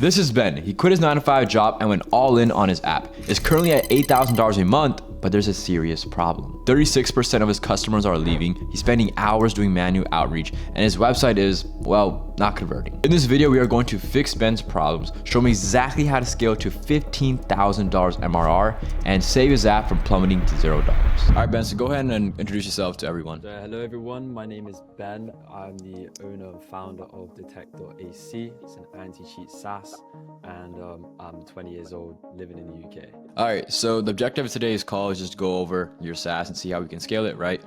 This is Ben. He quit his 9-to-5 job and went all in on his app. It's currently at $8,000 a month, but there's a serious problem. 36% of his customers are leaving. He's spending hours doing manual outreach, and his website is, well, not converting. In this video, we are going to fix Ben's problems, show him exactly how to scale to $15,000 MRR, and save his app from plummeting to $0. All right, Ben, so go ahead and introduce yourself to everyone. Hello everyone, my name is Ben. I'm the owner and founder of Detect.ac. It's an anti-cheat SaaS, and I'm 20 years old, living in the UK. All right, so the objective of today's call is just to go over your SaaS and see how we can scale it, right?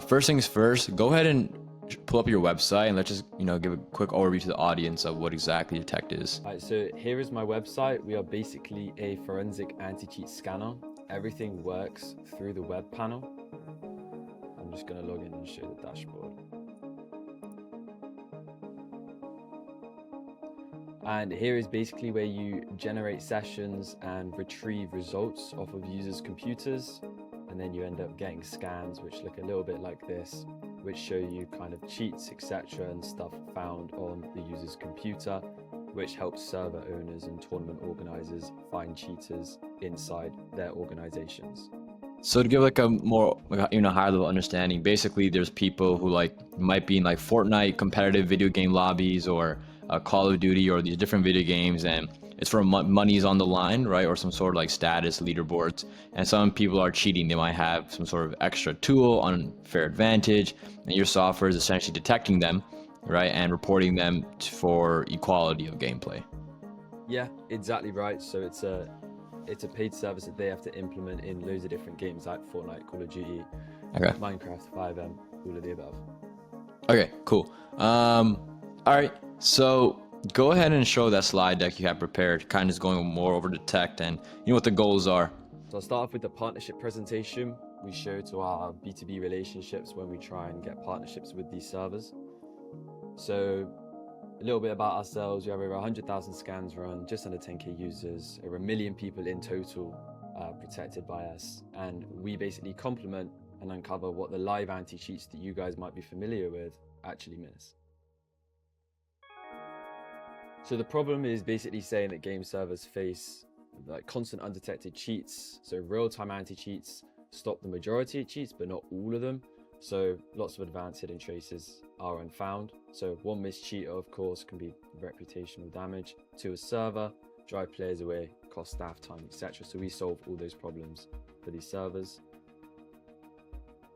First things first, go ahead and pull up your website and let's just, give a quick overview to the audience of what exactly Detect is. All right, so here is my website. We are basically a forensic anti-cheat scanner. Everything works through the web panel. I'm just going to log in and show the dashboard. And here is basically where you generate sessions and retrieve results off of users' computers. And then you end up getting scans which look a little bit like this, which show you kind of cheats, etc. and stuff found on the user's computer, which helps server owners and tournament organizers find cheaters inside their organizations. So to give like a more higher level understanding, basically there's people who might be in Fortnite competitive video game lobbies or Call of Duty or these different video games, and it's for money's on the line, right? Or some sort of status leaderboards, and some people are cheating. They might have some sort of extra tool, unfair advantage, and your software is essentially detecting them, right? And reporting them for equality of gameplay. Yeah, exactly right. So it's a paid service that they have to implement in loads of different games like Fortnite, Call of Duty, okay, Minecraft, 5M, all of the above. Okay, cool. All right, so go ahead and show that slide deck you have prepared, kind of just going more over Detect and what the goals are. So I'll start off with the partnership presentation. We show to our B2B relationships when we try and get partnerships with these servers. So a little bit about ourselves. We have over 100,000 scans run, just under 10K users, over 1 million people in total protected by us. And we basically complement and uncover what the live anti-cheats that you guys might be familiar with actually miss. So the problem is basically saying that game servers face constant undetected cheats. So real-time anti-cheats stop the majority of cheats, but not all of them. So lots of advanced hidden traces are unfound. So one missed cheater, of course, can be reputational damage to a server, drive players away, cost staff time, etc. So we solve all those problems for these servers.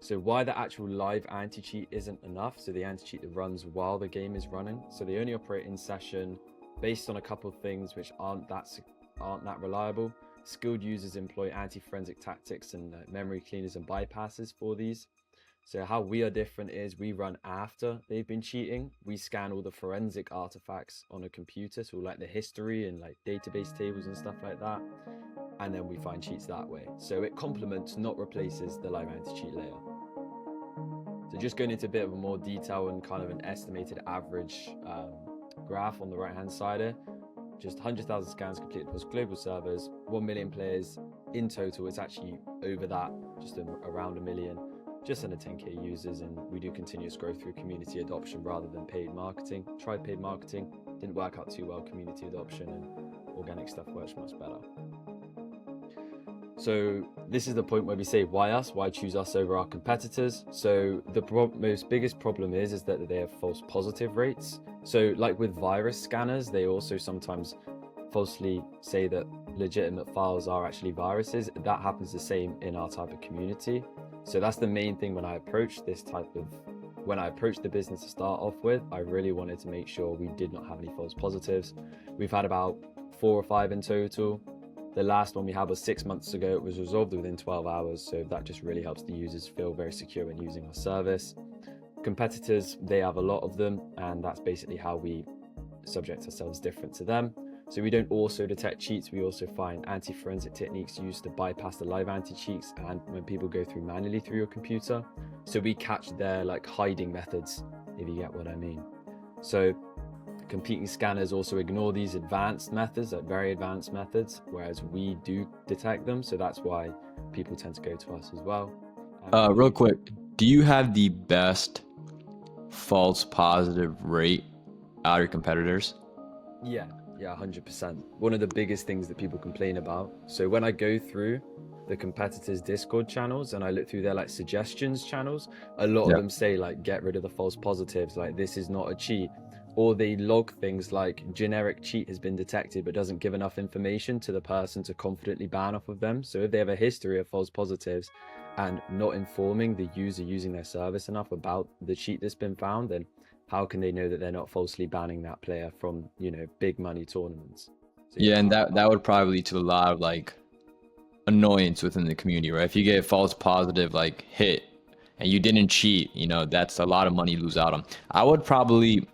So why the actual live anti-cheat isn't enough. So the anti-cheat that runs while the game is running. So they only operate in session based on a couple of things which aren't that reliable. Skilled users employ anti-forensic tactics and memory cleaners and bypasses for these. So how we are different is we run after they've been cheating. We scan all the forensic artifacts on a computer, so like the history and database tables and stuff like that. And then we find cheats that way. So it complements, not replaces, the live anti-cheat layer. So just going into a bit of a more detail and kind of an estimated average graph on the right hand side here, just 100,000 scans completed across global servers, 1 million players in total. It's actually over that, just around 1 million, just under 10K users, and we do continuous growth through community adoption rather than paid marketing. Tried paid marketing, didn't work out too well. Community adoption and organic stuff works much better. So this is the point where we say, why us? Why choose us over our competitors? So the most biggest problem is that they have false positive rates. So like with virus scanners, they also sometimes falsely say that legitimate files are actually viruses. That happens the same in our type of community. So that's the main thing when I approached the business to start off with. I really wanted to make sure we did not have any false positives. We've had about 4 or 5 in total. The last one we had was 6 months ago. It was resolved within 12 hours. So that just really helps the users feel very secure when using our service. Competitors, they have a lot of them, and that's basically how we subject ourselves different to them. So we don't also detect cheats. We also find anti-forensic techniques used to bypass the live anti-cheats and when people go through manually through your computer. So we catch their hiding methods, if you get what I mean. So competing scanners also ignore these advanced methods, very advanced methods, whereas we do detect them. So that's why people tend to go to us as well. Real quick, do you have the best false positive rate out of your competitors? Yeah. Yeah, 100%. One of the biggest things that people complain about. So when I go through the competitors' Discord channels and I look through their like suggestions channels, a lot of Yeah. them say like get rid of the false positives, like this is not a cheat. Or they log things like generic cheat has been detected but doesn't give enough information to the person to confidently ban off of them. So if they have a history of false positives and not informing the user using their service enough about the cheat that's been found, then how can they know that they're not falsely banning that player from, you know, big money tournaments? So Yeah, and that would probably lead to a lot of like annoyance within the community, right? If you get a false positive like hit and you didn't cheat, you know, that's a lot of money you lose out on. I would probably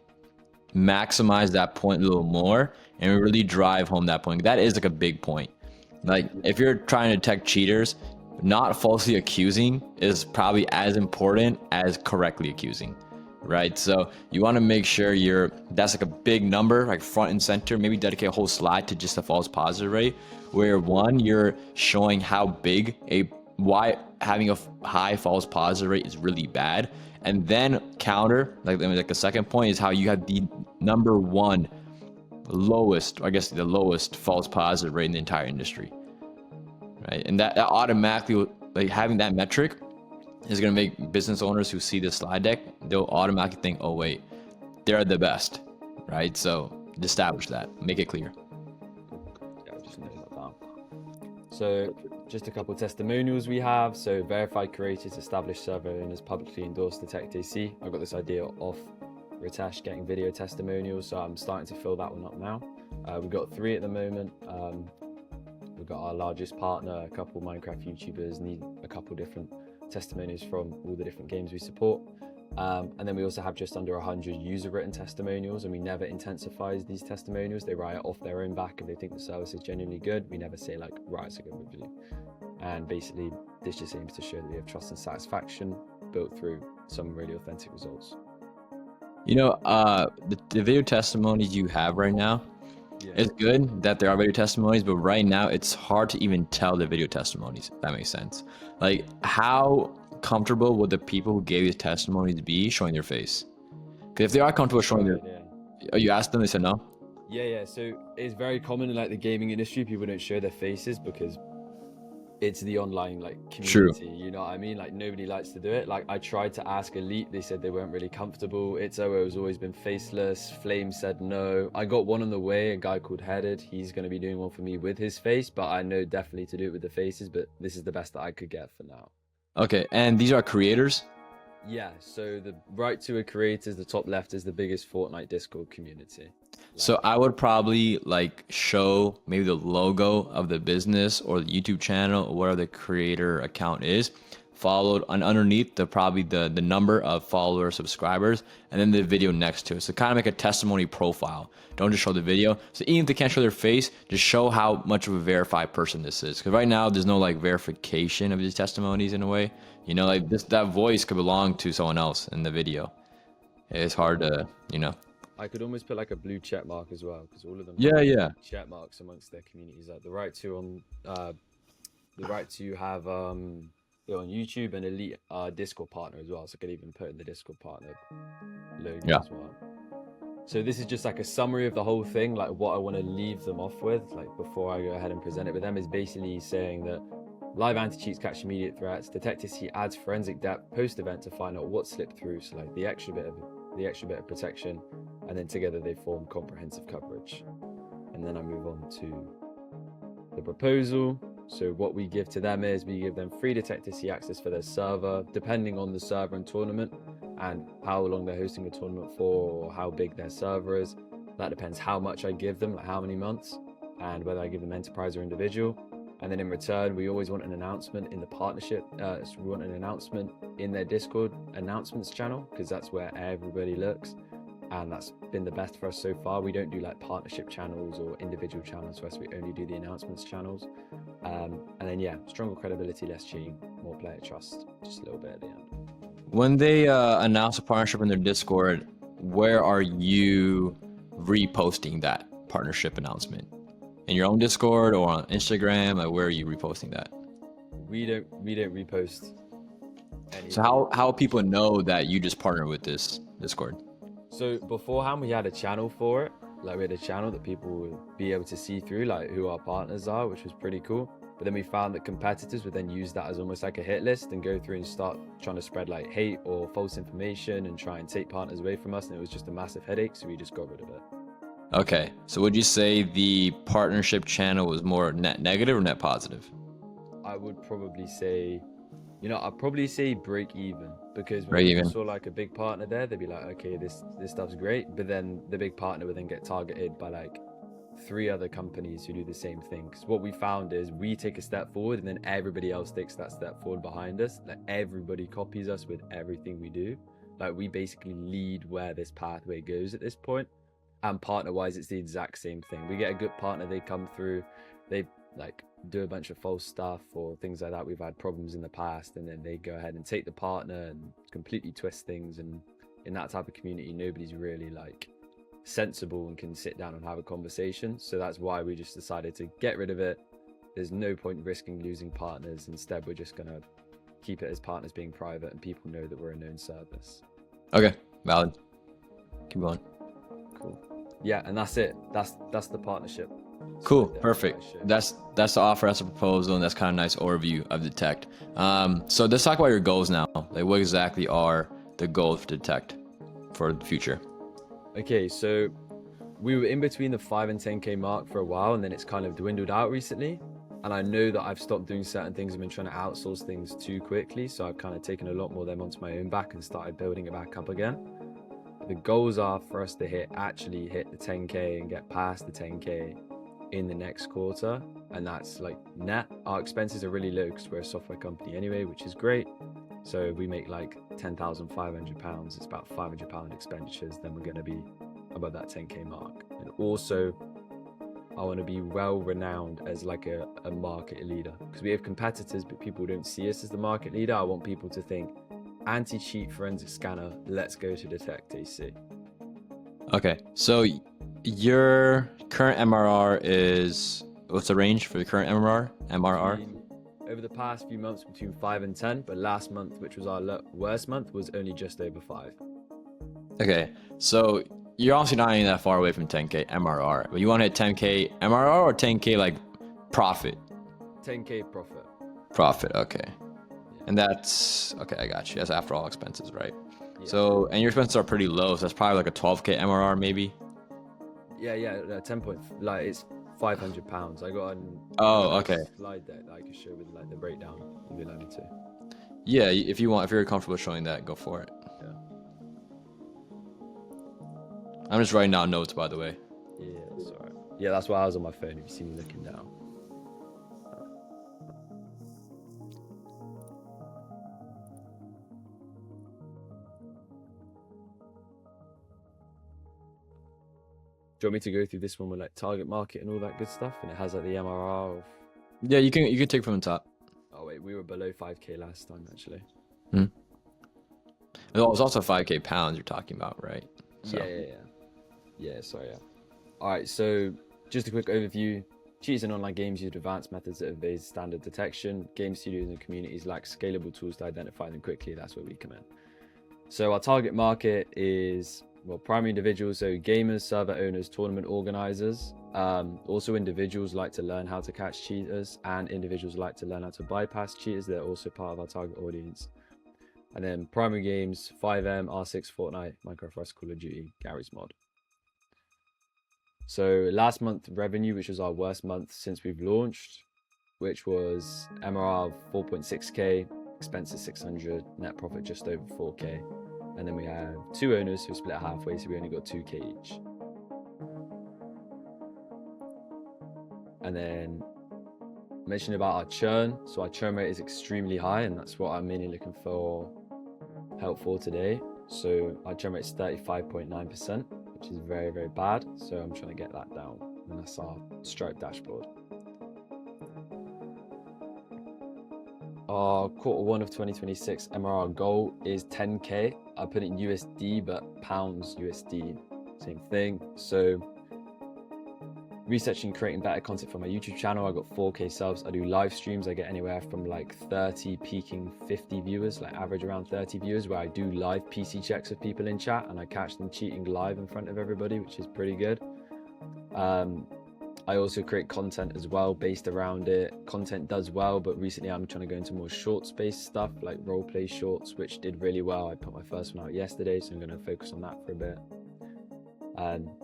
maximize that point a little more and really drive home that point. That is like a big point. Like if you're trying to detect cheaters, not falsely accusing is probably as important as correctly accusing, right? So you want to make sure that's like a big number, like front and center. Maybe dedicate a whole slide to just a false positive rate, where one, you're showing how big why having a high false positive rate is really bad, and then counter like a second point is how you have the number one lowest, I guess the lowest false positive rate in the entire industry, right? And that automatically, like having that metric is going to make business owners who see this slide deck, they'll automatically think, oh wait, they're the best, right? So establish that, make it clear. Yeah, I'll just note that down. So just a couple of testimonials we have. So verified creators, established server owners, publicly endorsed Detect AC. I got this idea off Ritesh getting video testimonials, so I'm starting to fill that one up now. We've got 3 at the moment. We've got our largest partner, a couple Minecraft YouTubers, need a couple different testimonials from all the different games we support. And then we also have just under 100 user written testimonials, and we never intensify these testimonials. They write it off their own back if they think the service is genuinely good. We never say like, right, it's a good review. And basically this just aims to show that we have trust and satisfaction built through some really authentic results. You know, the video testimonies you have right now, it's good that there are video testimonies, but right now it's hard to even tell the video testimonies, if that makes sense. Like, how comfortable would the people who gave you testimonies be showing their face? Because if they are comfortable showing you asked them, they said no? Yeah. So it's very common in like the gaming industry, people don't show their faces because it's the online like community. True. You know what I mean? Like nobody likes to do it. Like I tried to ask Elite, they said they weren't really comfortable. Itzo has always been faceless. Flame said no. I got one on the way, a guy called Headed. He's going to be doing one for me with his face, but I know definitely to do it with the faces, but this is the best that I could get for now. Okay, and these are creators? Yeah, so the right to a creators, the top left is the biggest Fortnite Discord community. So I would probably like show maybe the logo of the business or the YouTube channel or whatever the creator account is, followed on underneath probably the number of followers, subscribers, and then the video next to it. So kind of make a testimony profile. Don't just show the video. So even if they can't show their face, just show how much of a verified person this is. Because right now there's no like verification of these testimonies in a way. You know, like that voice could belong to someone else in the video. It's hard to, you know. I could almost put like a blue check mark as well, because all of them have check marks amongst their communities. Like the right to have on YouTube and Elite Discord partner as well. So I could even put in the Discord partner logo as well. So this is just like a summary of the whole thing. Like what I want to leave them off with, like before I go ahead and present it with them, is basically saying that live anti-cheats catch immediate threats. Detect AC adds forensic depth post-event to find out what slipped through. So like the extra bit of protection, and then together they form comprehensive coverage. And then I move on to the proposal. So what we give to them is we give them free Detect AC access for their server, depending on the server and tournament and how long they're hosting a tournament for, or how big their server is. That depends how much I give them, like how many months, and whether I give them enterprise or individual. And then in return, we always want an announcement in the partnership. So we want an announcement in their Discord announcements channel, because that's where everybody looks. And that's been the best for us so far. We don't do like partnership channels or individual channels for us. We only do the announcements channels. And then, yeah, stronger credibility, less cheating, more player trust, just a little bit at the end. When they announce a partnership in their Discord, where are you reposting that partnership announcement? In your own Discord or on Instagram? Like, where are you reposting that? We don't repost anything. So how people know that you just partner with this Discord? So beforehand we had a channel for it, like we had a channel that people would be able to see through, like who our partners are, which was pretty cool. But then we found that competitors would then use that as almost like a hit list and go through and start trying to spread like hate or false information and try and take partners away from us. And it was just a massive headache. So we just got rid of it. Okay. So would you say the partnership channel was more net negative or net positive? I would probably say, I'd probably say break even, because when Break people even. saw like a big partner there, they'd be like, okay, this stuff's great. But then the big partner would then get targeted by like 3 other companies who do the same thing. Because what we found is we take a step forward and then everybody else takes that step forward behind us. Like everybody copies us with everything we do. Like we basically lead where this pathway goes at this point. And partner wise, it's the exact same thing. We get a good partner, they come through, they like do a bunch of false stuff or things like that. We've had problems in the past, and then they go ahead and take the partner and completely twist things. And in that type of community, nobody's really like sensible and can sit down and have a conversation. So that's why we just decided to get rid of it. There's no point risking losing partners. Instead, we're just gonna keep it as partners being private and people know that we're a known service. Okay, valid. Keep going. Cool. Yeah, and that's it. That's the partnership. Cool, So, perfect. That's the offer, that's a proposal, and that's kind of a nice overview of Detect. So let's talk about your goals now. Like, what exactly are the goals for Detect for the future? Okay, so we were in between the 5 and 10K mark for a while, and then it's kind of dwindled out recently. And I know that I've stopped doing certain things. I've been trying to outsource things too quickly, so I've kind of taken a lot more of them onto my own back and started building it back up again. The goals are for us to actually hit the 10K and get past the 10K in the next quarter. And that's like net. Our expenses are really low because we're a software company anyway, which is great. So if we make like £10,500, it's about £500 expenditures, then we're going to be above that 10K mark. And also, I want to be well renowned as like a market leader, because we have competitors, but people don't see us as the market leader. I want people to think anti-cheat forensic scanner, let's go to Detect AC. Okay, so your current MRR is, what's the range for the current MRR? Over the past few months between 5 and 10, but last month, which was our worst month, was only just over 5. Okay, so you're obviously not even that far away from 10K MRR, but you want to hit 10K MRR or 10K like profit? 10K profit. Profit, okay. And that's, okay, I got you. That's after all expenses, right? Yeah. So, and your expenses are pretty low, so that's probably like a 12K MRR maybe? Yeah, 10 point, like it's £500. I got an Okay. slide deck that I can show with like the breakdown if you allow me to. Yeah, if you want, if you're comfortable showing that, go for it. Yeah. I'm just writing down notes, by the way. Yeah, that's all right. Yeah, that's why I was on my phone if you see me looking down. Do you want me to go through this one with like target market and all that good stuff? And it has like the MRR of... Yeah, you can take from the top. Oh wait, we were below 5K last time actually. It was also 5K pounds you're talking about, right? So. Yeah, sorry, yeah. All right, so just a quick overview. Cheats in online games use advanced methods that evade standard detection. Game studios and communities lack scalable tools to identify them quickly. That's where we come in. So our target market is, well, primary individuals, so gamers, server owners, tournament organizers. Also individuals like to learn how to catch cheaters, and individuals like to learn how to bypass cheaters. They're also part of our target audience. And then primary games, 5M, R6, Fortnite, Minecraft Rust, Call of Duty, Gary's Mod. So last month revenue, which was our worst month since we've launched, which was MRR of 4.6K, expenses 600, net profit just over 4K. And then we have 2 owners who split halfway, so we only got 2K each. And then mention about our churn. So our churn rate is extremely high, and that's what I'm mainly looking for help for today. So our churn rate is 35.9%, which is very, very bad. So I'm trying to get that down, and that's our Stripe dashboard. Our Q1 of 2026 MRR goal is 10K. I put it in USD, but pounds USD, same thing. So researching, creating better content for my YouTube channel. I got 4K subs. I do live streams. I get anywhere from like 30 peaking 50 viewers, like average around 30 viewers, where I do live PC checks of people in chat and I catch them cheating live in front of everybody, which is pretty good. I also create content as well based around it. Content does well, but recently I'm trying to go into more shorts-based stuff like role play shorts, which did really well. I put my first one out yesterday, so I'm going to focus on that for a bit.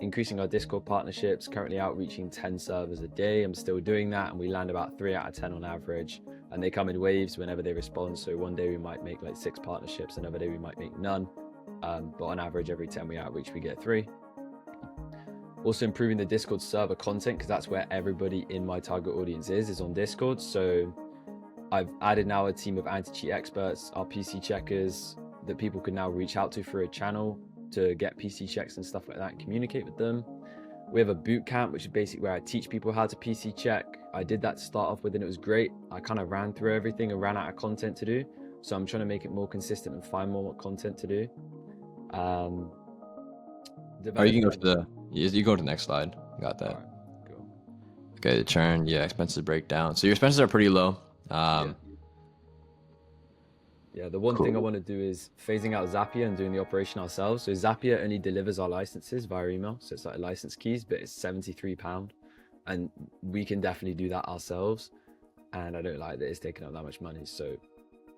Increasing our Discord partnerships, currently outreaching 10 servers a day. I'm still doing that, and we land about 3 out of 10 on average, and they come in waves whenever they respond. So one day we might make like 6 partnerships, another day we might make none, but on average every 10 we outreach we get 3. Also improving the Discord server content, because that's where everybody in my target audience is on Discord. So I've added now a team of anti-cheat experts, our PC checkers, that people can now reach out to through a channel to get PC checks and stuff like that and communicate with them. We have a boot camp, which is basically where I teach people how to PC check. I did that to start off with and it was great. I kind of ran through everything and ran out of content to do. So I'm trying to make it more consistent and find more content to do. You can go to the next slide. Got that. Right, cool. Okay, the churn, yeah, expenses breakdown. So your expenses are pretty low. Yeah, the one thing I want to do is phasing out Zapier and doing the operation ourselves. So Zapier only delivers our licenses via email. So it's like license keys, but it's £73. And we can definitely do that ourselves. And I don't like that it's taking up that much money. So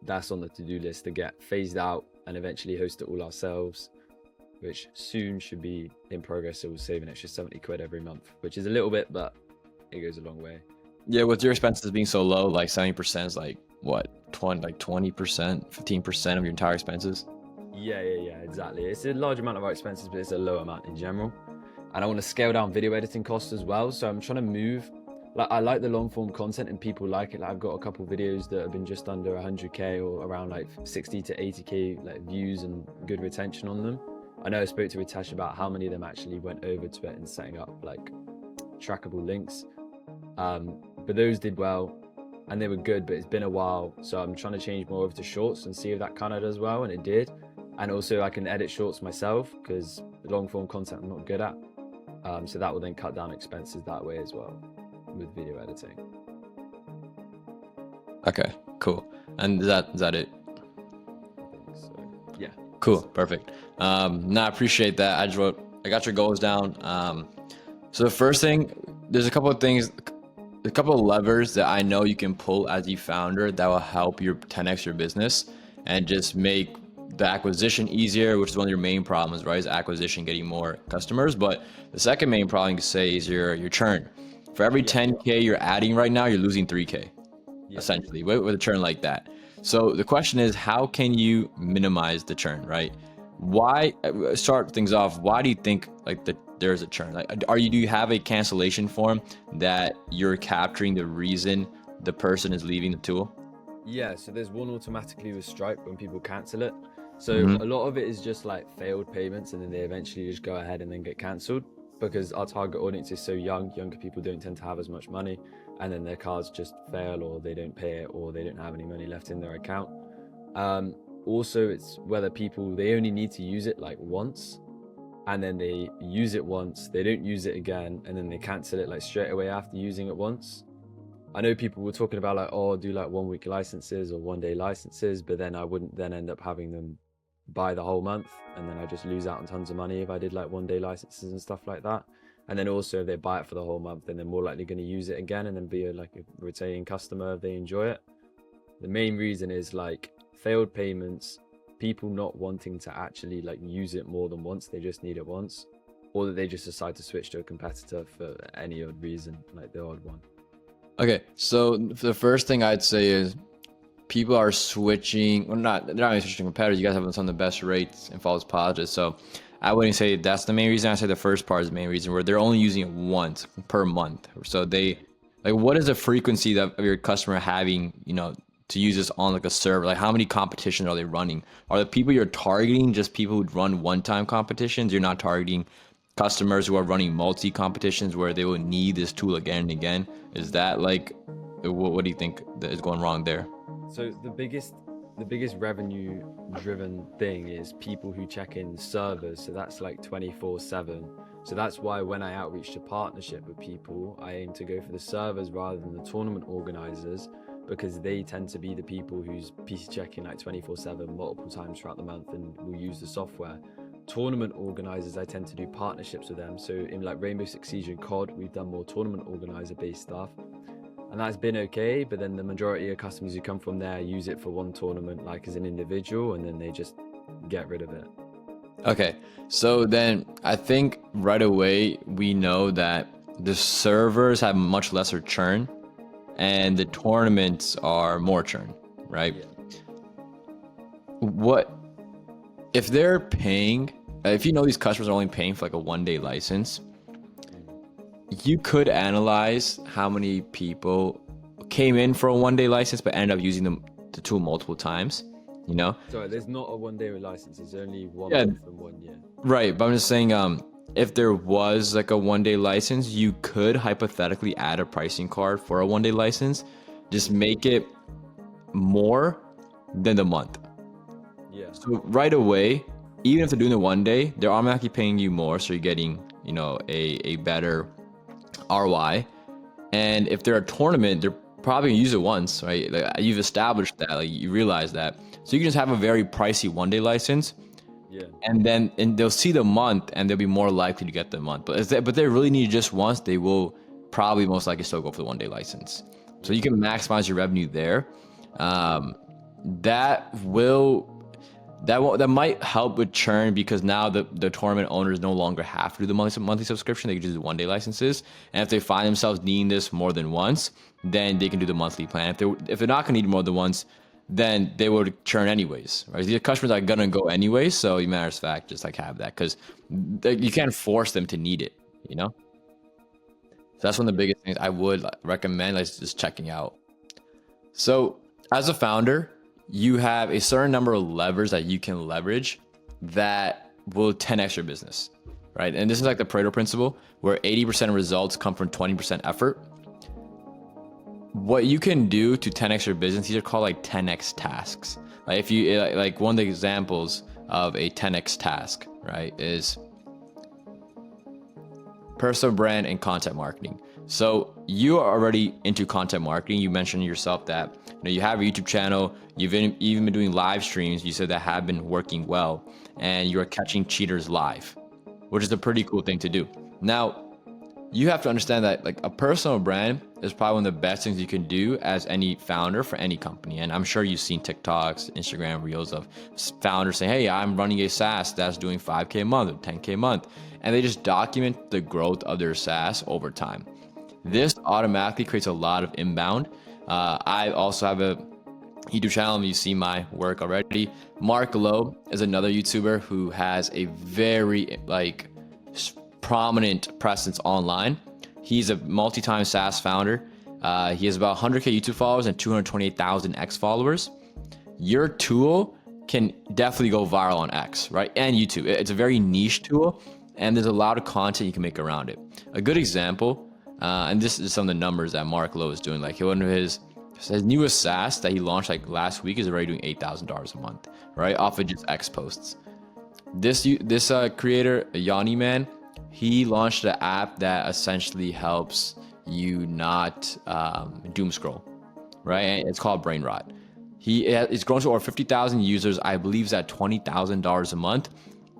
that's on the to-do list to get phased out and eventually host it all ourselves, which soon should be in progress. So we'll save an extra 70 quid every month, which is a little bit, but it goes a long way. Yeah, with your expenses being so low, like 70% is like what, 20%, 15% of your entire expenses? Yeah, exactly. It's a large amount of our expenses, but it's a low amount in general. And I want to scale down video editing costs as well. So I'm trying to move, like I like the long form content and people like it. Like I've got a couple videos that have been just under 100K or around like 60 to 80K like views and good retention on them. I know I spoke to Ritesh about how many of them actually went over to it and setting up like trackable links. But those did well and they were good, but it's been a while. So I'm trying to change more over to shorts and see if that kind of does well, and it did. And also I can edit shorts myself because long form content I'm not good at. So that will then cut down expenses that way as well with video editing. Okay, cool. And is that it? So, yeah. Cool, perfect. I appreciate that. I got your goals down. So the first thing, there's a couple of things, a couple of levers that I know you can pull as the founder that will help you 10x your business and just make the acquisition easier, which is one of your main problems, right? Is acquisition, getting more customers. But the second main problem you can say is your churn. For every 10K you're adding right now, you're losing 3K, essentially, with a churn like that. So the question is, how can you minimize the churn, right? Why, start things off, why do you think like that there's a churn? Like, do you have a cancellation form that you're capturing the reason the person is leaving the tool? Yeah, so there's one automatically with Stripe when people cancel it. So Mhm. a lot of it is just like failed payments and then they eventually just go ahead and then get cancelled because our target audience is so young. Younger people don't tend to have as much money, and then their cards just fail or they don't pay it or they don't have any money left in their account. Also, it's whether people, they only need to use it like once and then they use it once, they don't use it again, and then they cancel it like straight away after using it once. I know people were talking about like, oh, do like 1 week licenses or 1 day licenses, but then I wouldn't then end up having them buy the whole month, and then I just lose out on tons of money if I did like 1 day licenses and stuff like that. And then also if they buy it for the whole month, then they're more likely going to use it again and then be like a retaining customer if they enjoy it. The main reason is like failed payments, people not wanting to actually like use it more than once, they just need it once, or that they just decide to switch to a competitor for any odd reason, like the odd one. Okay, so the first thing I'd say is people are switching, well, they're not even switching competitors. You guys have some of the best rates and false positives. So I wouldn't say that's the main reason. I say the first part is the main reason, where they're only using it once per month. So they, like, what is the frequency of your customer having, to use this on like a server? Like, how many competitions are they running? Are the people you're targeting just people who run one-time competitions? You're not targeting customers who are running multi-competitions where they will need this tool again and again? Is that like, what do you think that is going wrong there? So the biggest revenue driven thing is people who check in servers. So that's like 24/7. So that's why when I outreach to partnership with people, I aim to go for the servers rather than the tournament organizers, because they tend to be the people who's PC checking like 24/7 multiple times throughout the month and will use the software. tournament organizers, I tend to do partnerships with them. So in like Rainbow Six Siege and COD, we've done more tournament organizer based stuff, and that's been okay. But then the majority of customers who come from there use it for one tournament, like as an individual, and then they just get rid of it. Okay, so then I think right away we know that the servers have much lesser churn and the tournaments are more churn, right? Yeah. What if they're paying, if you know these customers are only paying for like a 1-day license, you could analyze how many people came in for a 1-day license but ended up using the tool multiple times, you know? Sorry, there's not a 1-day license. It's only 1 Yeah. month and 1 year. Right, but I'm just saying, if there was like a 1-day license, you could hypothetically add a pricing card for a 1-day license. Just make it more than the month. Yeah. So right away, even if they're doing the 1-day, they're automatically paying you more, so you're getting, you know, a better ROI. And if they're a tournament, they're probably gonna use it once, right? Like, you've established that, like you realize that. So you can just have a very pricey 1-day license. Yeah. And they'll see the month and they'll be more likely to get the month. But they really need it just once, they will probably most likely still go for the 1-day license. So you can maximize your revenue there. That might help with churn because now the tournament owners no longer have to do the monthly subscription. They can just do 1-day licenses. And if they find themselves needing this more than once, then they can do the monthly plan. If they're not gonna need more than once, then they would churn anyways, right? These customers are gonna go anyways, so you matter of fact, just like have that because you can't force them to need it, you know? So that's one of the biggest things I would recommend, like just checking out. So as a founder, you have a certain number of levers that you can leverage that will 10x your business, right? And this is like the Pareto principle, where 80% of results come from 20% effort. What you can do to 10x your business, these are called like 10x tasks. Like if you like one of the examples of a 10x task, right, is personal brand and content marketing. So you are already into content marketing. You mentioned yourself that you have a YouTube channel. You've even been doing live streams. You said that have been working well, and you're catching cheaters live, which is a pretty cool thing to do. Now, you have to understand that like a personal brand is probably one of the best things you can do as any founder for any company. And I'm sure you've seen TikToks, Instagram reels of founders saying, hey, I'm running a SaaS that's doing 5K a month or 10K a month. And they just document the growth of their SaaS over time. This automatically creates a lot of inbound. I also have a YouTube channel, and you see my work already. Mark Lowe is another YouTuber who has a very prominent presence online. He's a multi-time SaaS founder. He has about 100K YouTube followers and 228,000 X followers. Your tool can definitely go viral on X, right? And YouTube. It's a very niche tool, and there's a lot of content you can make around it. A good example, and this is some of the numbers that Mark Lowe is doing. Like one of his newest SaaS that he launched like last week is already doing $8,000 a month, right? Off of just X posts. This creator, Yanni Man, he launched an app that essentially helps you not doom scroll, right? And it's called Brain Rot. It's grown to over 50,000 users. I believe it's at $20,000 a month.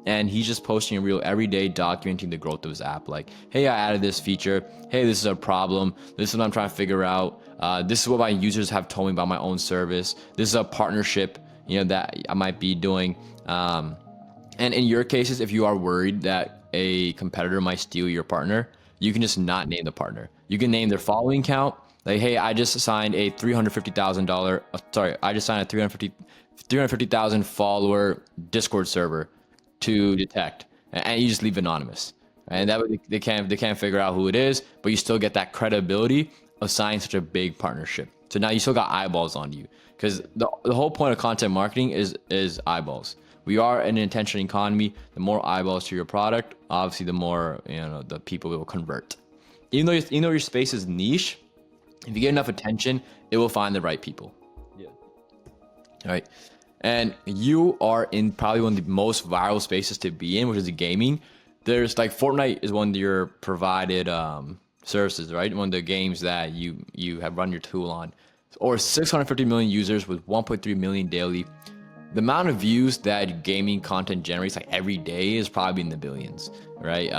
And he's just posting a reel every day documenting the growth of his app. Like, hey, I added this feature. Hey, this is a problem. This is what I'm trying to figure out. This is what my users have told me about my own service. This is a partnership, that I might be doing. And in your cases, if you are worried that a competitor might steal your partner, you can just not name the partner. You can name their following count. Like, hey, I just signed a $350,000 follower Discord server to detect, and you just leave anonymous, and that way they can't figure out who it is, but you still get that credibility of signing such a big partnership. So now you still got eyeballs on you, because the whole point of content marketing is eyeballs. We are in an attention economy. The more eyeballs to your product, obviously the more the people will convert. Even though your space is niche, if you get enough attention, it will find the right people. Yeah. All right. And you are in probably one of the most viral spaces to be in, which is the gaming. There's like Fortnite is one of your provided services, right? One of the games that you have run your tool on. Or 650 million users with 1.3 million daily. the amount of views that gaming content generates like every day is probably in the billions, right?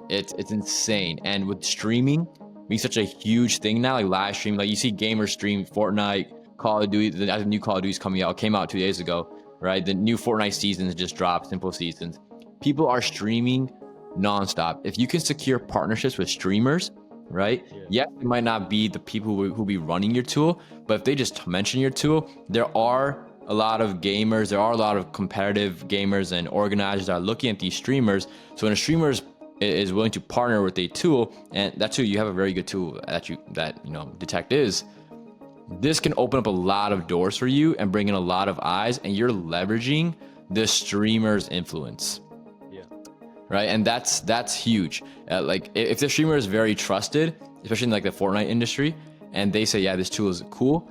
It's insane. And with streaming being such a huge thing now, like live stream, like you see gamers stream Fortnite, Call of Duty. The new Call of Duty is coming out. It came out 2 days ago, right? The new Fortnite seasons just dropped, simple seasons. People are streaming nonstop. If you can secure partnerships with streamers, right? Yeah, it might not be the people who be running your tool, but if they just mention your tool, there are a lot of gamers, there are a lot of competitive gamers and organizers that are looking at these streamers. So when a streamer is willing to partner with a tool, and that tool, you have a very good tool that Detect is, this can open up a lot of doors for you and bring in a lot of eyes, and you're leveraging the streamer's influence. Right, and that's huge. Like if the streamer is very trusted, especially in like the Fortnite industry, and they say, yeah, this tool is cool,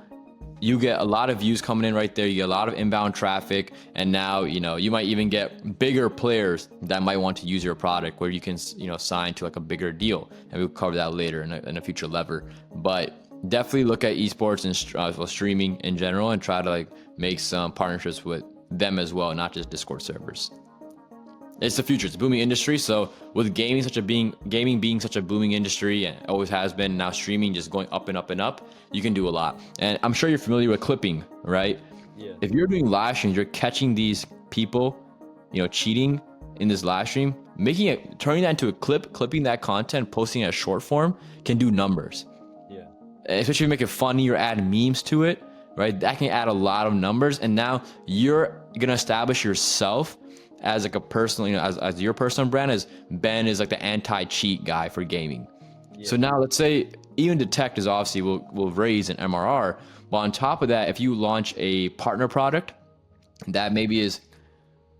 you get a lot of views coming in right there. You get a lot of inbound traffic, and now you might even get bigger players that might want to use your product, where you can sign to like a bigger deal, and we'll cover that later in a future lever. But definitely look at esports and streaming in general, and try to like make some partnerships with them as well, not just Discord servers. It's the future. It's a booming industry. So with gaming being such a booming industry, and always has been, now streaming just going up and up and up, you can do a lot. And I'm sure you're familiar with clipping, right? Yeah. If you're doing live streams, you're catching these people, cheating in this live stream, turning that into a clipping that content, posting it as short form can do numbers. Yeah. Especially if you make it funny or add memes to it, right? That can add a lot of numbers. And now you're going to establish yourself as like a personal, as your personal brand, as Ben is like the anti-cheat guy for gaming. Yeah. So now let's say even Detect is obviously will raise an MRR, but on top of that, if you launch a partner product that maybe is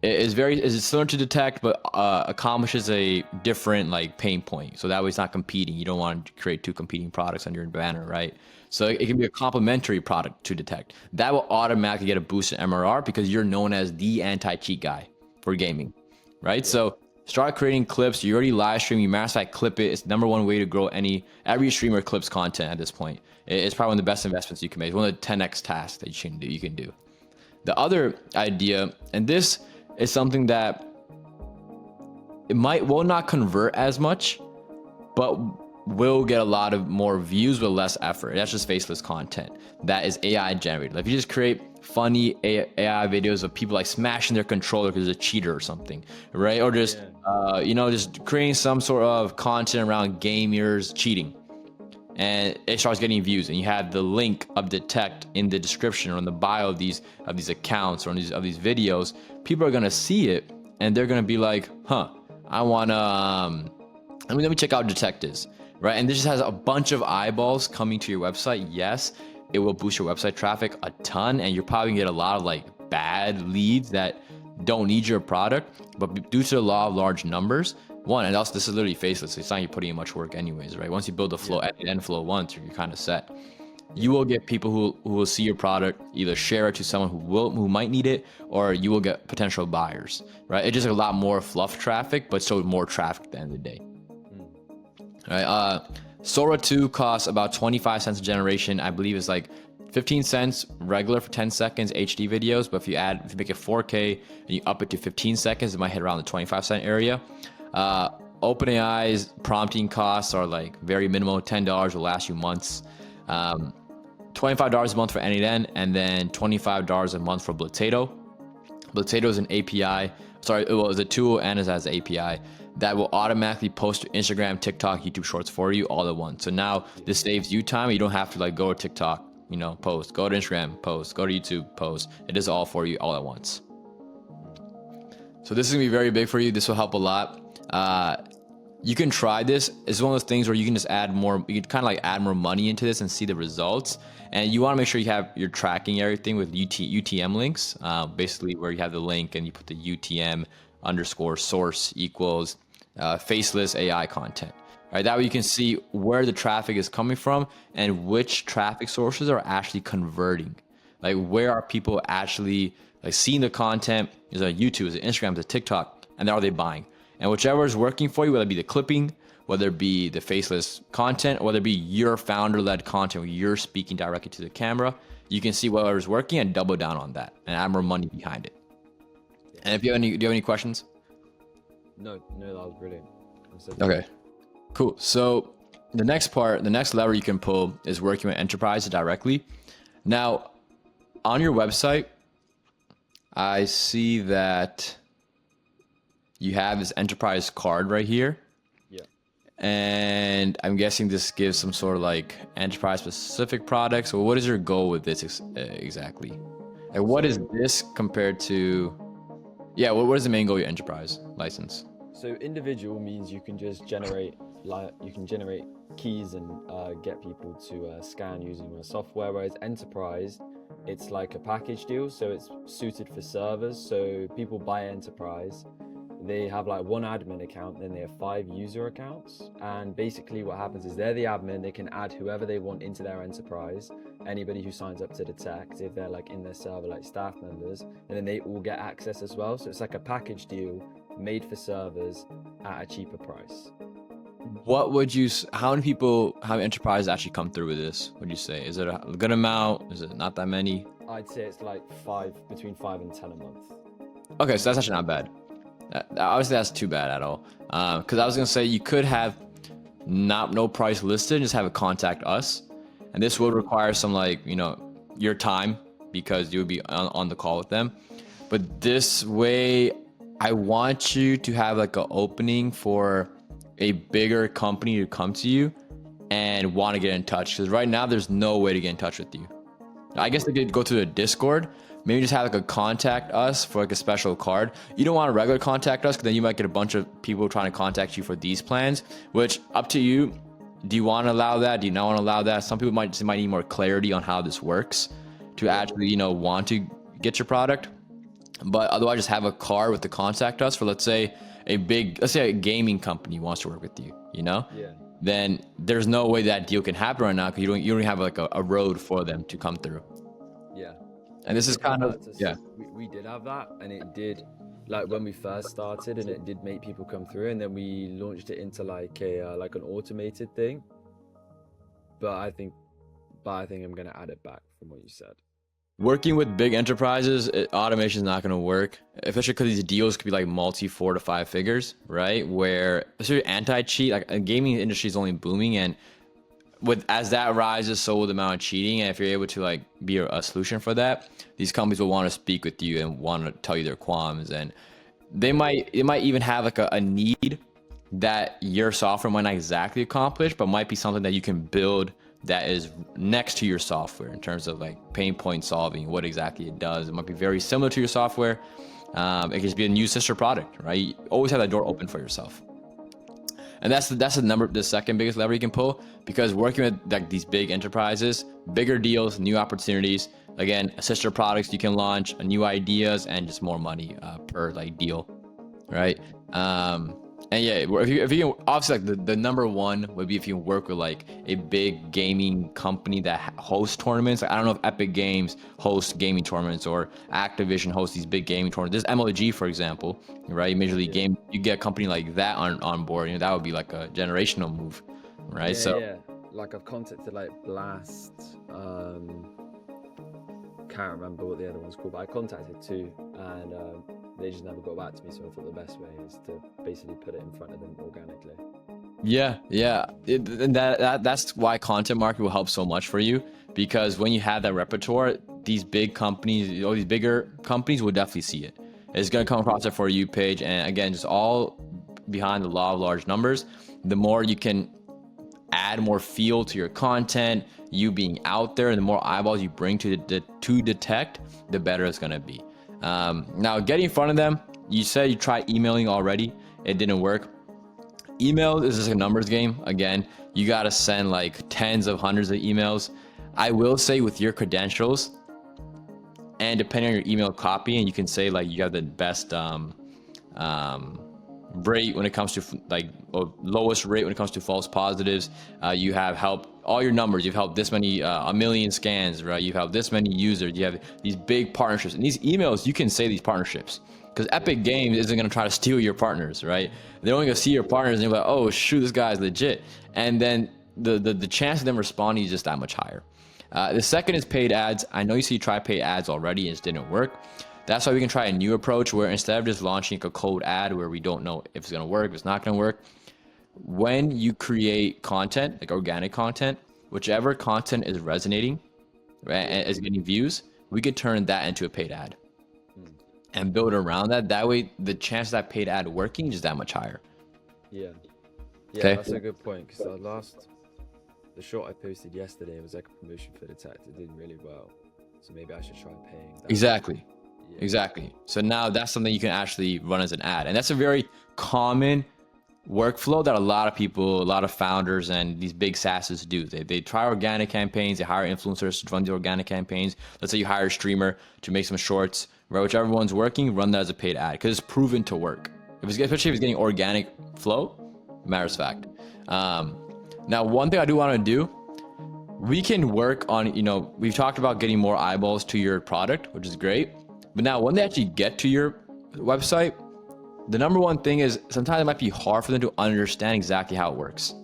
similar to Detect, but accomplishes a different like pain point, so that way it's not competing. You don't want to create two competing products under your banner, right? So it can be a complementary product to Detect. That will automatically get a boost in MRR because you're known as the anti-cheat guy for gaming, right? Yeah. So start creating clips. You already live stream, you matter of fact clip it. It's the number one way to grow every streamer clips content at this point. It's probably one of the best investments you can make. It's one of the 10x tasks that you can do. The other idea, and this is something that will not convert as much, but will get a lot of more views with less effort. That's just faceless content that is AI generated. Like if you just create funny AI videos of people like smashing their controller because it's a cheater or something, right? Or just just creating some sort of content around gamers cheating, and it starts getting views, and you have the link of Detect in the description or in the bio of these accounts or of these videos. People are gonna see it, and they're gonna be like, I wanna let me check out Detect is. Right, and this just has a bunch of eyeballs coming to your website. Yes, it will boost your website traffic a ton, and you're probably gonna get a lot of like bad leads that don't need your product, but due to the law of large numbers, and also this is literally faceless, so it's not you putting in much work anyways, right? Once you build the flow end flow once, you're kind of set. You will get people who will see your product, either share it to someone who might need it, or you will get potential buyers, right? It's just a lot more fluff traffic, but still more traffic at the end of the day. Right, Sora 2 costs about 25 cents a generation. I believe it's like 15 cents regular for 10 seconds HD videos, but if you make it 4K and you up it to 15 seconds, it might hit around the 25-cent area. OpenAI's prompting costs are like very minimal. $10 will last you months. $25 a month for N8N, and then $25 a month for Blitato. Blitato is an API. Sorry, it was a tool and it has an API that will automatically post to Instagram, TikTok, YouTube Shorts for you all at once. So now this saves you time. You don't have to like go to TikTok, post, go to Instagram, post, go to YouTube, post. It is all for you all at once. So this is gonna be very big for you. This will help a lot. You can try this. It's one of those things where you can just add more. You can kind of like add more money into this and see the results. And you want to make sure you're tracking everything with UTM links, basically where you have the link and you put the UTM _source equals faceless AI content. Right? That way you can see where the traffic is coming from and which traffic sources are actually converting. Like where are people actually like seeing the content? Is it YouTube? Is it Instagram? Is it TikTok? And are they buying? And whichever is working for you, whether it be the clipping, whether it be the faceless content, or whether it be your founder-led content where you're speaking directly to the camera, you can see whatever's working and double down on that and add more money behind it. And if you have any, do you have any questions? No, that was brilliant. Okay, cool. So the next lever you can pull is working with enterprise directly. Now, on your website, I see that you have this enterprise card right here. Yeah. And I'm guessing this gives some sort of like enterprise specific products. So what is your goal with this exactly? And what is this compared to, what is the main goal of your enterprise license? So individual means you can just generate keys and get people to scan using your software, whereas enterprise, it's like a package deal, so it's suited for servers. So people buy enterprise, they have like one admin account, then they have 5 user accounts, and basically what happens is they're the admin, they can add whoever they want into their enterprise, anybody who signs up to detect, if they're like in their server like staff members, and then they all get access as well. So it's like a package deal made for servers at a cheaper price. How many enterprises actually come through with this? Would you say, is it a good amount? Is it not that many? I'd say it's like between 5 and 10 a month. Okay, so that's actually not bad. Obviously that's too bad at all. Because I was gonna say you could have no price listed, just have it contact us, and this would require some your time because you would be on the call with them. But this way, I want you to have like an opening for a bigger company to come to you and want to get in touch, because right now there's no way to get in touch with you. I guess they could go to the Discord, maybe just have like a contact us for like a special card. You don't want a regular contact us, because then you might get a bunch of people trying to contact you for these plans, which up to you. Do you want to allow that? Do you not want to allow that? Some people might need more clarity on how this works to actually want to get your product. But otherwise, just have a card with the contact us for, let's say a gaming company wants to work with you, then there's no way that deal can happen right now, because you don't have like a road for them to come through. Yeah. And this is we did have that, and it did, like when we first started, and it did make people come through, and then we launched it into like an automated thing. But I think I'm gonna add it back from what you said. Working with big enterprises, automation is not going to work, especially because these deals could be like multi 4 to 5 figures, right? Where especially anti-cheat, like the gaming industry is only booming, and as that rises, so will the amount of cheating. And if you're able to like be a solution for that, these companies will want to speak with you and want to tell you their qualms, and it might even have like a need that your software might not exactly accomplish, but might be something that you can build that is next to your software in terms of like pain point solving, what exactly it does. It might be very similar to your software. It can just be a new sister product, right? You always have that door open for yourself. And that's the second biggest lever you can pull, because working with like these big enterprises, bigger deals, new opportunities, again, sister products you can launch, new ideas, and just more money per like deal, right? And if you can, obviously like the number one would be if you work with like a big gaming company that hosts tournaments. Like, I don't know if Epic Games hosts gaming tournaments or Activision hosts these big gaming tournaments. There's MLG, for example, right? Major League Game. You get a company like that on board, that would be like a generational move, right? Like I've contacted like Blast. Can't remember what the other one's called, but I contacted 2, and they just never got back to me. So I thought the best way is to basically put it in front of them organically. That's why content marketing will help so much for you, because when you have that repertoire, these big companies, these bigger companies will definitely see it. It's going to come across their For You page, and again, just all behind the law of large numbers. The more you can add more feel to your content, you being out there, and the more eyeballs you bring to detect, the better it's going to be. Now, getting in front of them, you said you tried emailing already. It didn't work. Email is just a numbers game. Again, you got to send like tens of hundreds of emails. I will say with your credentials, and depending on your email copy, and you can say like you have the best rate when it comes to like lowest rate when it comes to false positives. You have helped all your numbers. You've helped this many, 1 million scans, right? You've helped this many users. You have these big partnerships, and these emails, you can say these partnerships, because Epic Games isn't going to try to steal your partners, right? They're only going to see your partners and they're like, oh shoot, this guy's legit. And then the chance of them responding is just that much higher. The second is paid ads. I know you see try paid ads already and it didn't work. That's why we can try a new approach where instead of just launching a cold ad where we don't know if it's going to work, if it's not going to work, when you create content, like organic content, whichever content is resonating, right, and is getting views, we could turn that into a paid ad and build around that. That way, the chance of that paid ad working is that much higher. Yeah, Okay. that's a good point, because the short I posted yesterday was like a promotion for the tech. It did really well, so maybe I should try paying that. Exactly. Yeah. Exactly. So now that's something you can actually run as an ad. And that's a very common workflow that a lot of people, a lot of founders and these big SaaSes do. They try organic campaigns, they hire influencers to run the organic campaigns. Let's say you hire a streamer to make some shorts, right? Whichever one's working, run that as a paid ad because it's proven to work. Especially if it's getting organic flow, matters of fact. Now, one thing I do want to do, we can work on, we've talked about getting more eyeballs to your product, which is great. But now when they actually get to your website, the number one thing is sometimes it might be hard for them to understand exactly how it works,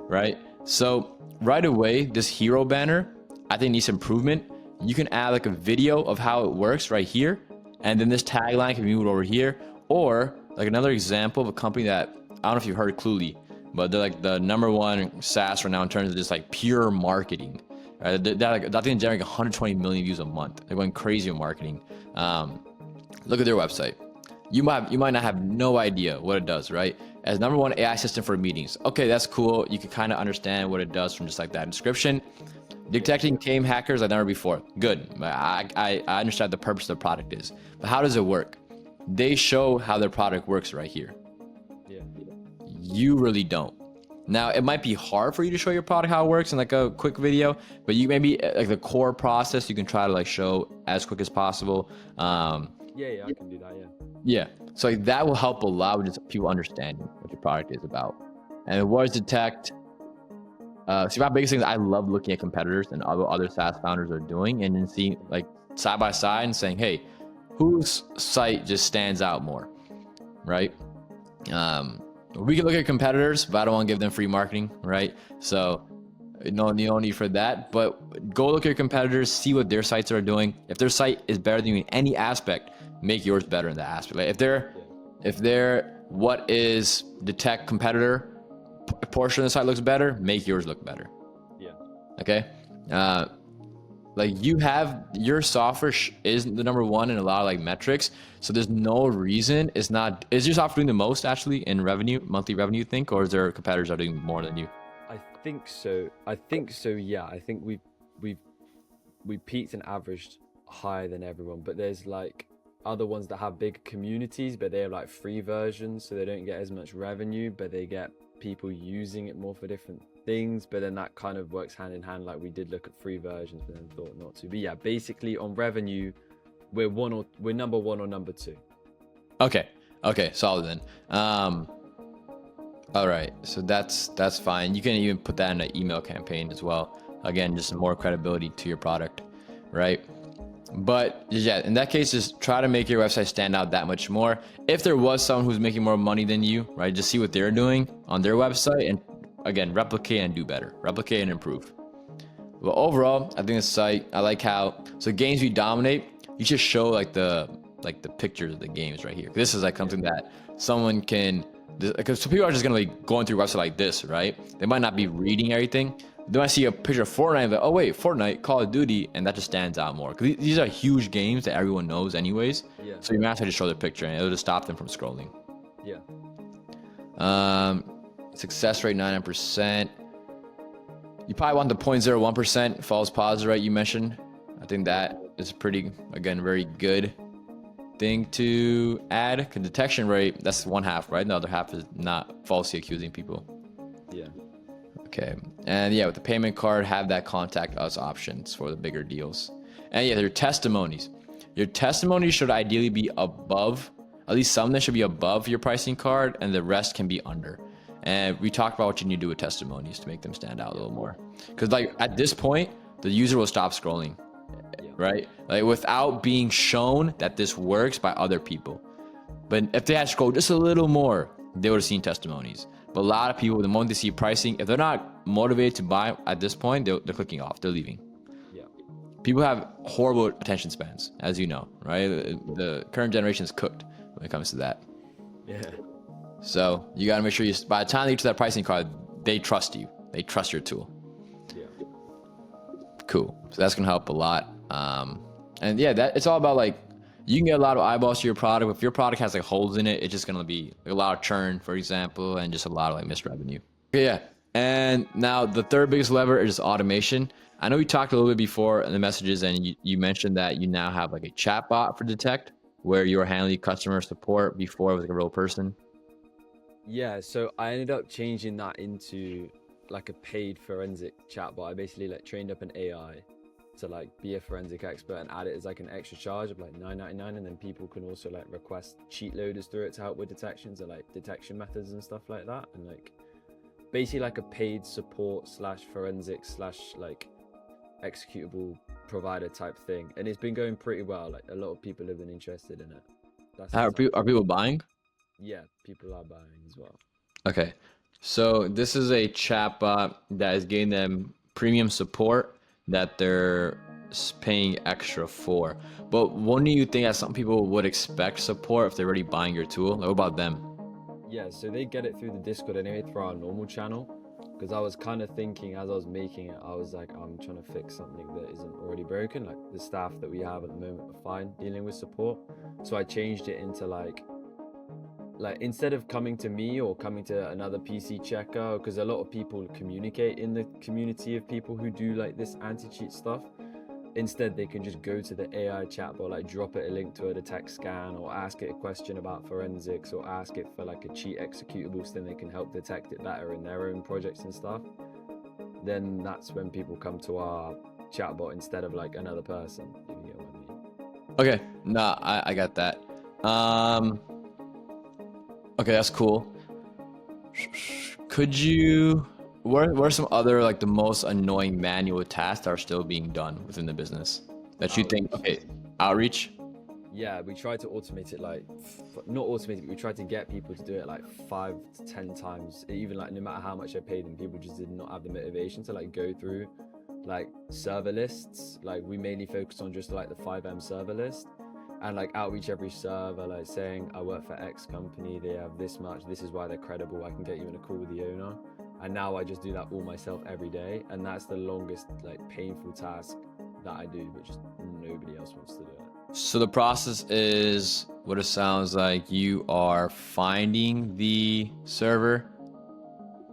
right? So right away, this hero banner, I think needs improvement. You can add like a video of how it works right here. And then this tagline can be moved over here. Or like another example of a company that, I don't know if you've heard Cluely, but they're like the number one SaaS right now in terms of just like pure marketing. Right? That thing generating 120 million views a month. They're going crazy with marketing. Look at their website. You might not have no idea what it does, right? As number one AI assistant for meetings. Okay, that's cool. You can kind of understand what it does from just like that description. Detecting game hackers like never before. Good. I understand the purpose of the product is. But how does it work? They show how their product works right here. Yeah. You really don't. Now, it might be hard for you to show your product how it works in like a quick video, but you maybe like the core process you can try to like show as quick as possible. Yeah, I can do that, yeah. Yeah, so like, that will help a lot with just people understanding what your product is about. And what is detect? See, my biggest thing is I love looking at competitors and other SaaS founders are doing, and then seeing like side by side and saying, hey, whose site just stands out more, right? We can look at competitors, but I don't want to give them free marketing, right? So no need for that. But go look at your competitors, see what their sites are doing. If their site is better than you in any aspect, make yours better in that aspect. Like if they're what is the tech competitor portion of the site looks better, make yours look better. Yeah. Okay. Like you have your software is the number one in a lot of like metrics. So there's no reason it's not. Is your software doing the most actually in revenue, monthly revenue, you think, or is there competitors that are doing more than you? I think so. Yeah. I think we peaked and averaged higher than everyone, but there's like other ones that have big communities, but they have like free versions, so they don't get as much revenue, but they get people using it more for different things. But then that kind of works hand in hand. Like we did look at free versions, but then thought not to. But yeah, basically on revenue, we're number one or number two. Okay, solid then. All right, so that's fine. You can even put that in an email campaign as well. Again, just some more credibility to your product, right? But yeah, in that case, just try to make your website stand out that much more. If there was someone who's making more money than you, right, just see what they're doing on their website and again, replicate and do better. Replicate and improve. But overall, I think the site, I like how, so games we dominate, you should show like the pictures of the games right here. This is like something that someone can, because some people are just gonna be going through a website like this, right? They might not be reading everything. They might see a picture of Fortnite, like, oh wait, Fortnite, Call of Duty, and that just stands out more. Because these are huge games that everyone knows anyways. Yeah. So you might have to just show the picture and it'll just stop them from scrolling. Yeah. Success rate 99%. You probably want the 0.01% false positive, right? You mentioned. I think that is pretty, again, very good thing to add. Because detection rate, that's one half, right? The other half is not falsely accusing people. Yeah. Okay. And yeah, with the payment card, have that contact us options for the bigger deals. And yeah, your testimonies. Your testimonies should ideally be above, at least some of them should be above your pricing card, and the rest can be under. And we talked about what you need to do with testimonies to make them stand out a little more. Because like at this point, the user will stop scrolling, right? Like without being shown that this works by other people. But if they had scrolled just a little more, they would have seen testimonies. But a lot of people, the moment they see pricing, if they're not motivated to buy at this point, they're clicking off, they're leaving. people have horrible attention spans, as you know, right? The current generation is cooked when it comes to that. Yeah. So you got to make sure by the time they get to that pricing card, they trust you. They trust your tool. Yeah. Cool. So that's gonna help a lot. And yeah, that it's all about like you can get a lot of eyeballs to your product. If your product has like holes in it, it's just gonna be like, a lot of churn, for example, and just a lot of like missed revenue. Okay, yeah. And now the third biggest lever is automation. I know we talked a little bit before in the messages, and you mentioned that you now have like a chat bot for Detect, where you were handling customer support before it was like a real person. Yeah, so I ended up changing that into like a paid forensic chatbot. I basically like trained up an AI to like be a forensic expert and add it as like an extra charge of like $9.99, and then people can also like request cheat loaders through it to help with detections or like detection methods and stuff like that, and like basically like a paid support slash forensic slash like executable provider type thing, and it's been going pretty well. Like a lot of people have been interested in it. Are people buying? Yeah, people are buying as well. Okay, so this is a chatbot that is getting them premium support that they're paying extra for. But wouldn't you think that some people would expect support if they're already buying your tool? What about them? Yeah, so they get it through the Discord anyway, through our normal channel. Because I was kind of thinking as I was making it, I was like, I'm trying to fix something that isn't already broken. Like the staff that we have at the moment are fine dealing with support. So I changed it into like instead of coming to me or coming to another PC checker, because a lot of people communicate in the community of people who do like this anti-cheat stuff. Instead, they can just go to the AI chatbot, like drop it a link to a detect scan, or ask it a question about forensics, or ask it for like a cheat executable, so then they can help detect it better in their own projects and stuff. Then that's when people come to our chatbot instead of like another person, if you get what I mean. Okay, nah, I got that. Okay, that's cool. Could you, what are some other like the most annoying manual tasks that are still being done within the business that you think, okay, outreach? Yeah, we tried to automate it, like not automate it, but we tried to get people to do it like 5 to 10 times, even like no matter how much I paid them, people just did not have the motivation to like go through like server lists. Like we mainly focus on just like the 5M server list, and like outreach every server, like saying I work for X company, they have this much, this is why they're credible, I can get you in a call with the owner. And now I just do that all myself every day, and that's the longest like painful task that I do, but just nobody else wants to do it. So the process is what it sounds like. You are finding the server.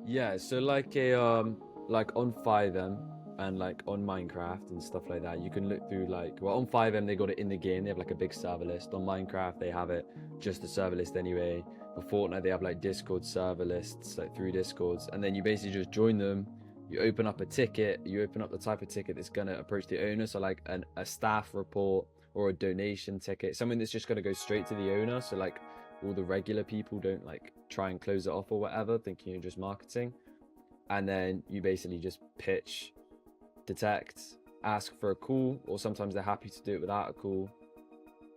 Yeah, so like like on 5M and like on Minecraft and stuff like that, you can look through like, well, on 5M they got it in the game, they have like a big server list. On Minecraft they have it just a server list anyway. For Fortnite they have like Discord server lists, like through Discords, and then you basically just join them. You open up a ticket, you open up the type of ticket that's gonna approach the owner, so like a staff report or a donation ticket, something that's just gonna go straight to the owner, so like all the regular people don't like try and close it off or whatever, thinking you're just marketing. And then you basically just pitch, detect, ask for a call, or sometimes they're happy to do it without a call.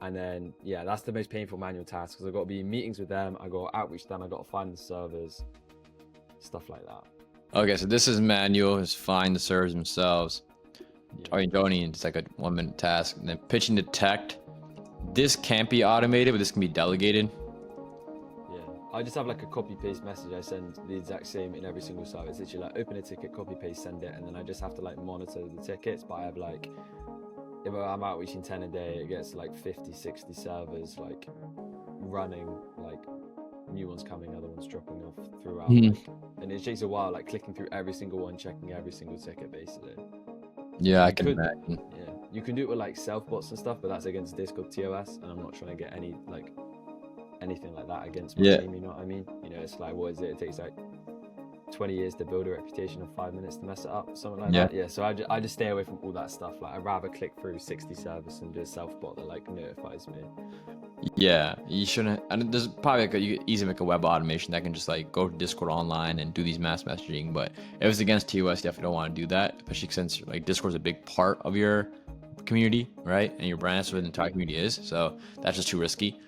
And then yeah, that's the most painful manual task, because I've got to be in meetings with them, I got to outreach them, I got to find the servers, stuff like that. Okay, so this is manual, is find the servers themselves. Or you don't need, it's like a 1-minute task. And then pitch and detect. This can't be automated, but this can be delegated. Yeah, I just have like a copy paste message. I send the exact same in every single site. It's literally like open a ticket, copy paste, send it, and then I just have to like monitor the tickets. But I have like, if I'm outreaching 10 a day, it gets like 50, 60 servers like running, like new ones coming, other ones dropping off throughout. Like, and it takes a while, like clicking through every single one, checking every single ticket, basically. Yeah, I can imagine. Yeah, you can do it with like self bots and stuff, but that's against Discord TOS, and I'm not trying to get any like anything like that against my team. You know what I mean? You know, it's like, what is it? It takes like 20 years to build a reputation of 5 minutes to mess it up, something like that. Yeah, so I just stay away from all that stuff. Like I'd rather click through 60 servers and do a self bot that like notifies me. Yeah, you shouldn't. And there's probably like you could easily make a web automation that can just like go to Discord online and do these mass messaging. But if it's against TOS, you definitely don't want to do that, especially since like Discord's a big part of your community, right? And your brand, that's what the entire community is. So that's just too risky.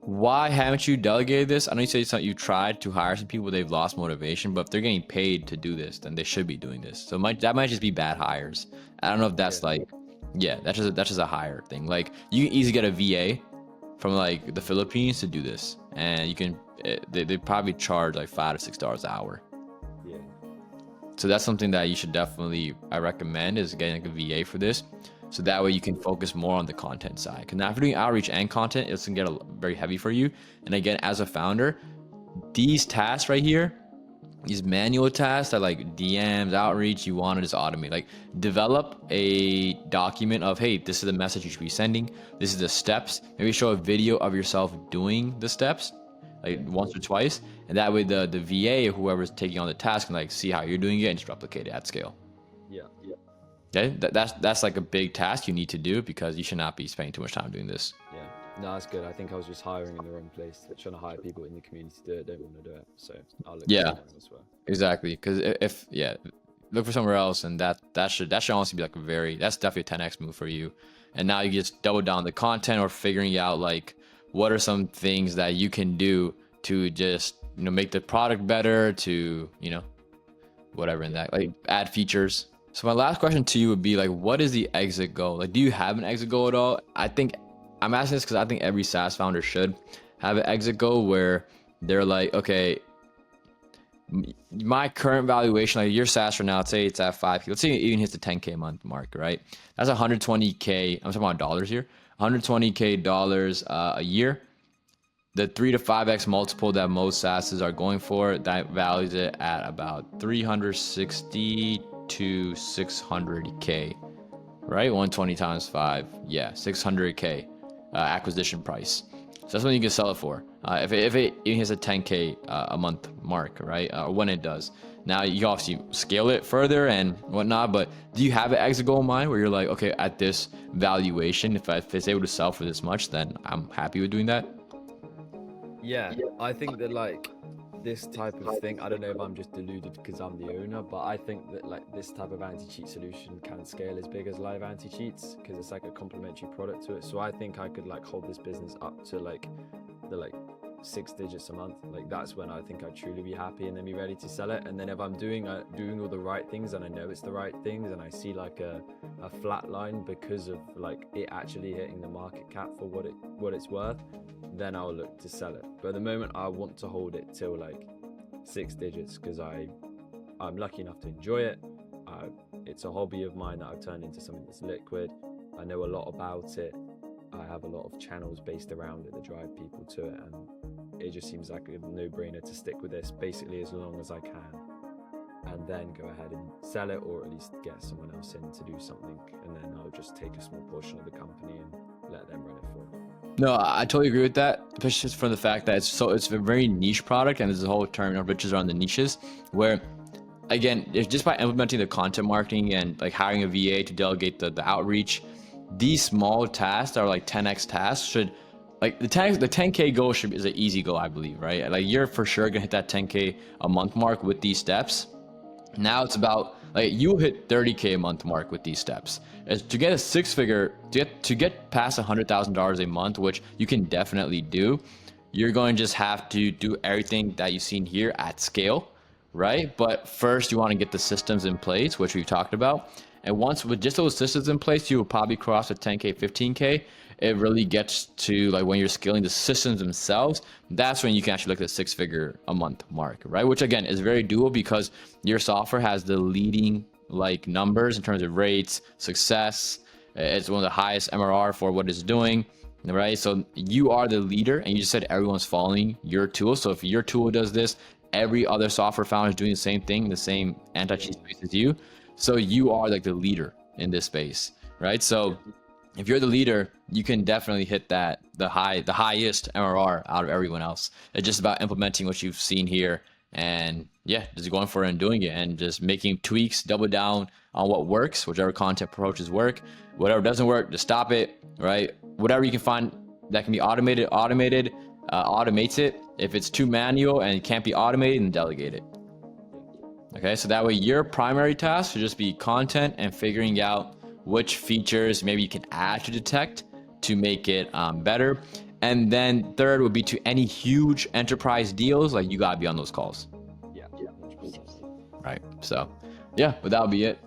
why haven't you delegated this? I know you say something you tried to hire some people, they've lost motivation, but if they're getting paid to do this, then they should be doing this. So that might just be bad hires. I don't know if that's Yeah. like, yeah, that's just a hire thing. Like you can easily get a VA from like the Philippines to do this, and you can they probably charge like $5 to $6 an hour. Yeah. So that's something that you should definitely, I recommend, is getting like a VA for this. So that way you can focus more on the content side. Because now if you're doing outreach and content, it's gonna get very heavy for you. And again, as a founder, these tasks right here, these manual tasks that like DMs, outreach, you want to just automate. Like develop a document of, hey, this is the message you should be sending. This is the steps. Maybe show a video of yourself doing the steps, like once or twice. And that way the VA or whoever's taking on the task can like see how you're doing it and just replicate it at scale. Yeah. Yeah. Okay, that's like a big task you need to do, because you should not be spending too much time doing this. Yeah. No, that's good. I think I was just hiring in the wrong place. They're trying to hire people in the community to do it, don't want to do it. So I'll look Yeah. for someone as well. Exactly, because if yeah, look for somewhere else, and that should honestly be like that's definitely a 10x move for you. And now you just double down the content or figuring out like what are some things that you can do to just make the product better, to whatever in that, like add features. So my last question to you would be like, what is the exit goal? Like, do you have an exit goal at all? I think I'm asking this because I think every SaaS founder should have an exit goal where they're like, okay, my current valuation, like your SaaS right now, let's say it's at 5K. Let's say it even hits the 10K a month mark, right? That's 120K. I'm talking about dollars here. 120K dollars a year. The 3 to 5x multiple that most SaaSes are going for, that values it at about 360 to 600K, right? 120 times 5, yeah, 600K acquisition price. So that's what you can sell it for. If it even hits a 10K a month mark, right? When it does. Now you obviously scale it further and whatnot, but do you have an exit goal in mind where you're like, okay, at this valuation, if it's able to sell for this much, then I'm happy with doing that? Yeah, I think that like this type of thing, I don't know if I'm just deluded because I'm the owner, but I think that like this type of anti-cheat solution can scale as big as live anti-cheats because it's like a complementary product to it. So I think I could like hold this business up to like the 6 digits a month. Like that's when I think I'd truly be happy and then be ready to sell it. And then if I'm doing all the right things and I know it's the right things and I see like a flat line because of like it actually hitting the market cap for what it's worth, then I'll look to sell it. But at the moment I want to hold it till like 6 digits because I'm lucky enough to enjoy it. It's a hobby of mine that I've turned into something that's liquid. I know a lot about it. I have a lot of channels based around it that drive people to it, and it just seems like a no-brainer to stick with this basically as long as I can, and then go ahead and sell it, or at least get someone else in to do something, and then I'll just take a small portion of the company and let them run it for me. No, I totally agree with that, especially just from the fact that it's a very niche product, and there's a whole term of riches around the niches, where again, if just by implementing the content marketing and like hiring a VA to delegate the outreach, these small tasks are like 10x tasks should, like the 10K goal is an easy goal, I believe, right? Like you're for sure gonna hit that 10K a month mark with these steps. Now it's about like you hit 30K a month mark with these steps. As to get a six-figure, to get past $100,000 a month, which you can definitely do, you're going to just have to do everything that you've seen here at scale, right? But first you want to get the systems in place, which we've talked about. And once with just those systems in place, you will probably cross the 10K, 15K. It really gets to like when you're scaling the systems themselves, that's when you can actually look at the 6-figure a month mark, right? Which again is very doable because your software has the leading like numbers in terms of rates, success. It's one of the highest MRR for what it's doing, right? So you are the leader, and you just said everyone's following your tool. So if your tool does this, every other software founder is doing the same thing, the same anti-cheat space as you. So you are like the leader in this space, right? So if you're the leader, you can definitely hit the highest MRR out of everyone else. It's just about implementing what you've seen here, and yeah, just going for it and doing it, and just making tweaks, double down on what works, whichever content approaches work. Whatever doesn't work, just stop it, right? Whatever you can find that can be automates it. If it's too manual and it can't be automated, then delegate it. Okay, so that way your primary task should just be content and figuring out which features maybe you can add to detect to make it better. And then third would be to any huge enterprise deals, like you gotta be on those calls, Yeah, 100%. right? So yeah, but that would be it.